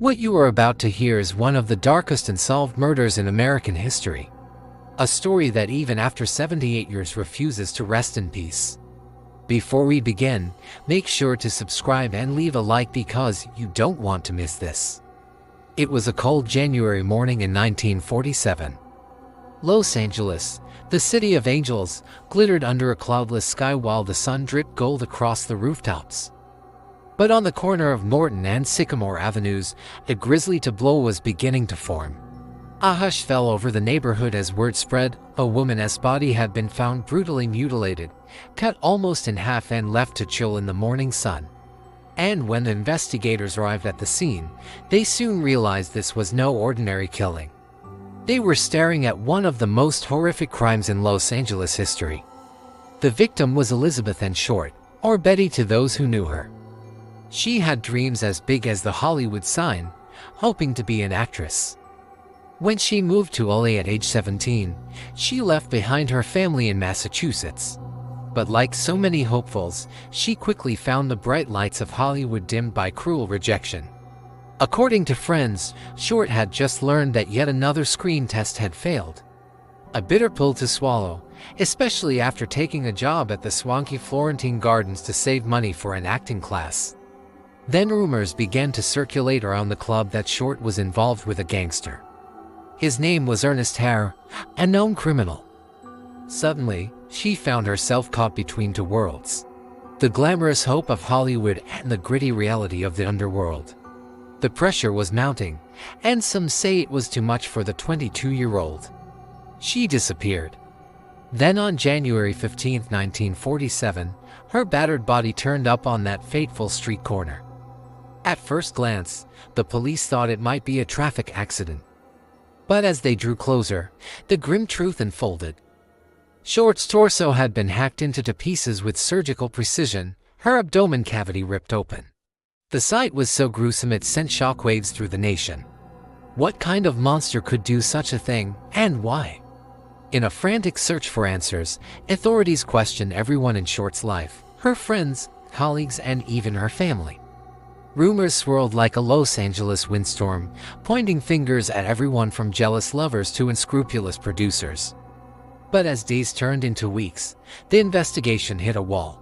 What you are about to hear is one of the darkest unsolved murders in American history. A story that even after 78 years refuses to rest in peace. Before we begin, make sure to subscribe and leave a like because you don't want to miss this. It was a cold January morning in 1947. Los Angeles, the city of angels, glittered under a cloudless sky while the sun dripped gold across the rooftops. But on the corner of Norton and Sycamore Avenues, a grisly tableau was beginning to form. A hush fell over the neighborhood as word spread. A woman's body had been found brutally mutilated, cut almost in half and left to chill in the morning sun. And when the investigators arrived at the scene, they soon realized this was no ordinary killing. They were staring at one of the most horrific crimes in Los Angeles history. The victim was Elizabeth N. Short, or Betty to those who knew her. She had dreams as big as the Hollywood sign, hoping to be an actress. When she moved to LA at age 17, she left behind her family in Massachusetts. But like so many hopefuls, she quickly found the bright lights of Hollywood dimmed by cruel rejection. According to friends, Short had just learned that yet another screen test had failed. A bitter pill to swallow, especially after taking a job at the swanky Florentine Gardens to save money for an acting class. Then rumors began to circulate around the club that Short was involved with a gangster. His name was Ernest Hare, a known criminal. Suddenly, she found herself caught between two worlds. The glamorous hope of Hollywood and the gritty reality of the underworld. The pressure was mounting, and some say it was too much for the 22-year-old. She disappeared. Then on January 15, 1947, her battered body turned up on that fateful street corner. At first glance, the police thought it might be a traffic accident. But as they drew closer, the grim truth unfolded. Short's torso had been hacked into pieces with surgical precision, her abdomen cavity ripped open. The sight was so gruesome it sent shockwaves through the nation. What kind of monster could do such a thing, and why? In a frantic search for answers, authorities questioned everyone in Short's life, her friends, colleagues, and even her family. Rumors swirled like a Los Angeles windstorm, pointing fingers at everyone from jealous lovers to unscrupulous producers. But as days turned into weeks, the investigation hit a wall.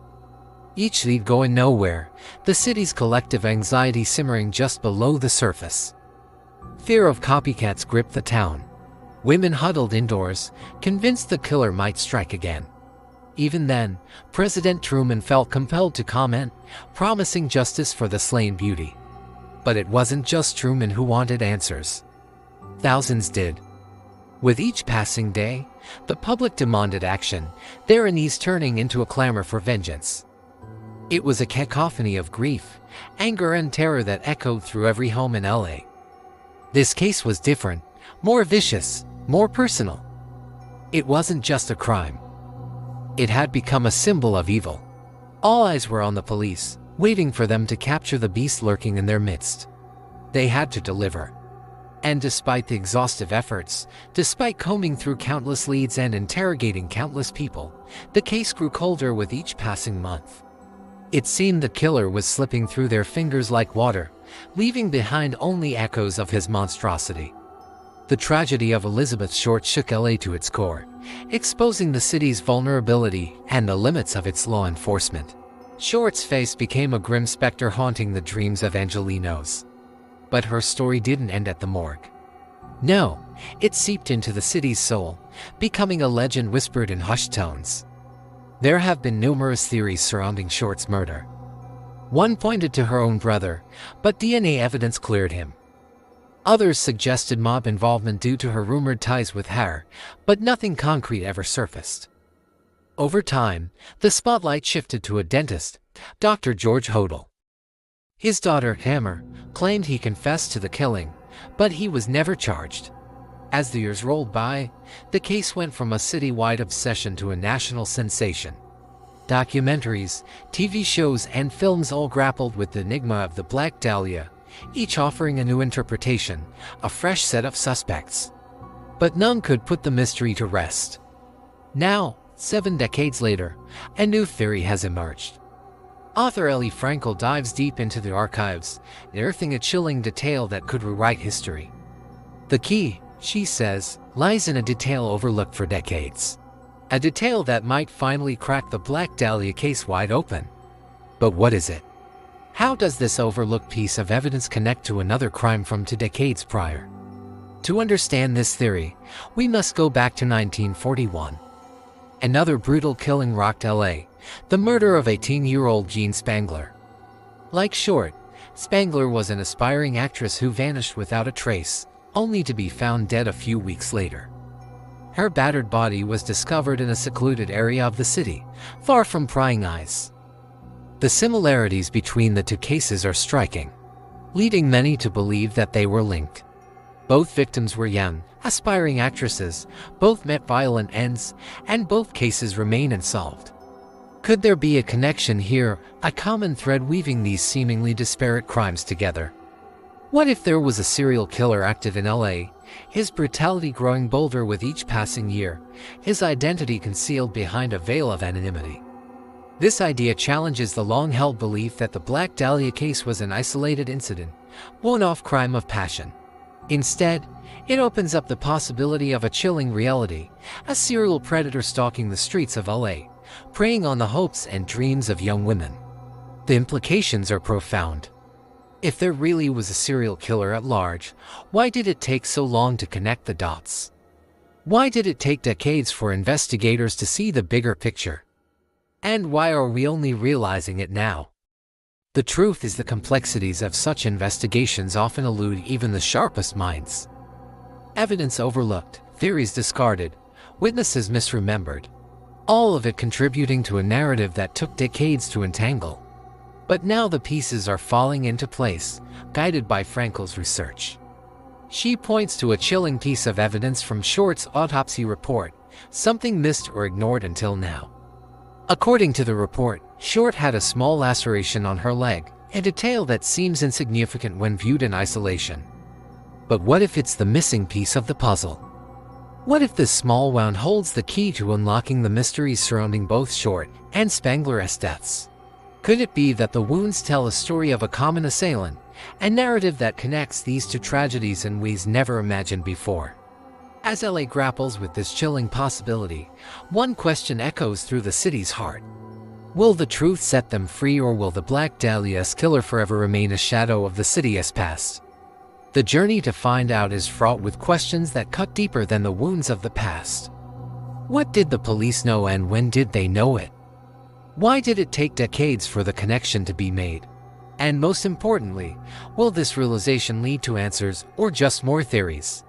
Each lead going nowhere, the city's collective anxiety simmering just below the surface. Fear of copycats gripped the town. Women huddled indoors, convinced the killer might strike again. Even then, President Truman felt compelled to comment, promising justice for the slain beauty. But it wasn't just Truman who wanted answers. Thousands did. With each passing day, the public demanded action, their unease turning into a clamor for vengeance. It was a cacophony of grief, anger, and terror that echoed through every home in LA. This case was different, more vicious, more personal. It wasn't just a crime. It had become a symbol of evil. All eyes were on the police, waiting for them to capture the beast lurking in their midst. They had to deliver. And despite the exhaustive efforts, despite combing through countless leads and interrogating countless people, the case grew colder with each passing month. It seemed the killer was slipping through their fingers like water, leaving behind only echoes of his monstrosity. The tragedy of Elizabeth Short shook LA to its core, exposing the city's vulnerability and the limits of its law enforcement. Short's face became a grim specter haunting the dreams of Angelenos. But her story didn't end at the morgue. No, it seeped into the city's soul, becoming a legend whispered in hushed tones. There have been numerous theories surrounding Short's murder. One pointed to her own brother, but DNA evidence cleared him. Others suggested mob involvement due to her rumored ties with Hare, but nothing concrete ever surfaced. Over time, the spotlight shifted to a dentist, Dr. George Hodel. His daughter, Hammer, claimed he confessed to the killing, but he was never charged. As the years rolled by, the case went from a city-wide obsession to a national sensation. Documentaries, TV shows, and films all grappled with the enigma of the Black Dahlia, each offering a new interpretation, a fresh set of suspects. But none could put the mystery to rest. Now, 7 decades later, a new theory has emerged. Author Ellie Frankel dives deep into the archives, unearthing a chilling detail that could rewrite history. The key, she says, lies in a detail overlooked for decades. A detail that might finally crack the Black Dahlia case wide open. But what is it? How does this overlooked piece of evidence connect to another crime from 2 decades prior? To understand this theory, we must go back to 1941. Another brutal killing rocked LA, the murder of 18-year-old Jean Spangler. Like Short, Spangler was an aspiring actress who vanished without a trace, only to be found dead a few weeks later. Her battered body was discovered in a secluded area of the city, far from prying eyes. The similarities between the 2 cases are striking, leading many to believe that they were linked. Both victims were young, aspiring actresses, both met violent ends, and both cases remain unsolved. Could there be a connection here, a common thread weaving these seemingly disparate crimes together? What if there was a serial killer active in LA, his brutality growing bolder with each passing year, his identity concealed behind a veil of anonymity? This idea challenges the long-held belief that the Black Dahlia case was an isolated incident, one-off crime of passion. Instead, it opens up the possibility of a chilling reality, a serial predator stalking the streets of LA, preying on the hopes and dreams of young women. The implications are profound. If there really was a serial killer at large, why did it take so long to connect the dots? Why did it take decades for investigators to see the bigger picture? And why are we only realizing it now? The truth is the complexities of such investigations often elude even the sharpest minds. Evidence overlooked, theories discarded, witnesses misremembered. All of it contributing to a narrative that took decades to untangle. But now the pieces are falling into place, guided by Frankel's research. She points to a chilling piece of evidence from Short's autopsy report, something missed or ignored until now. According to the report, Short had a small laceration on her leg, a detail that seems insignificant when viewed in isolation. But what if it's the missing piece of the puzzle? What if this small wound holds the key to unlocking the mysteries surrounding both Short and Spangler's deaths? Could it be that the wounds tell a story of a common assailant, a narrative that connects these 2 tragedies in ways never imagined before? As LA grapples with this chilling possibility, one question echoes through the city's heart. Will the truth set them free, or will the Black Dahlia's killer forever remain a shadow of the city's past? The journey to find out is fraught with questions that cut deeper than the wounds of the past. What did the police know, and when did they know it? Why did it take decades for the connection to be made? And most importantly, will this realization lead to answers or just more theories?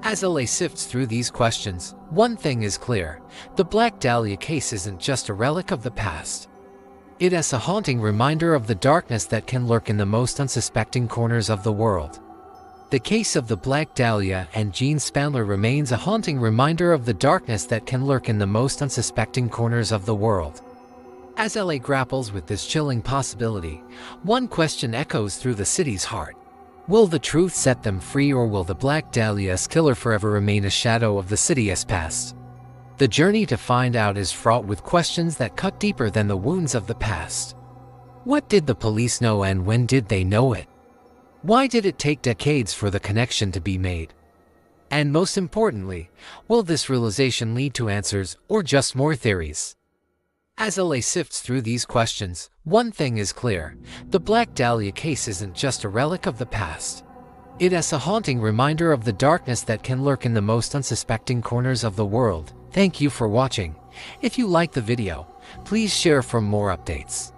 As LA sifts through these questions, one thing is clear: the Black Dahlia case isn't just a relic of the past. It is a haunting reminder of the darkness that can lurk in the most unsuspecting corners of the world. The case of the Black Dahlia and Jean Spangler remains a haunting reminder of the darkness that can lurk in the most unsuspecting corners of the world. As LA grapples with this chilling possibility, one question echoes through the city's heart. Will the truth set them free, or will the Black Dahlia's killer forever remain a shadow of the city's past? The journey to find out is fraught with questions that cut deeper than the wounds of the past. What did the police know, and when did they know it? Why did it take decades for the connection to be made? And most importantly, will this realization lead to answers or just more theories? As LA sifts through these questions, one thing is clear: the Black Dahlia case isn't just a relic of the past. It is a haunting reminder of the darkness that can lurk in the most unsuspecting corners of the world. Thank you for watching. If you liked the video, please share for more updates.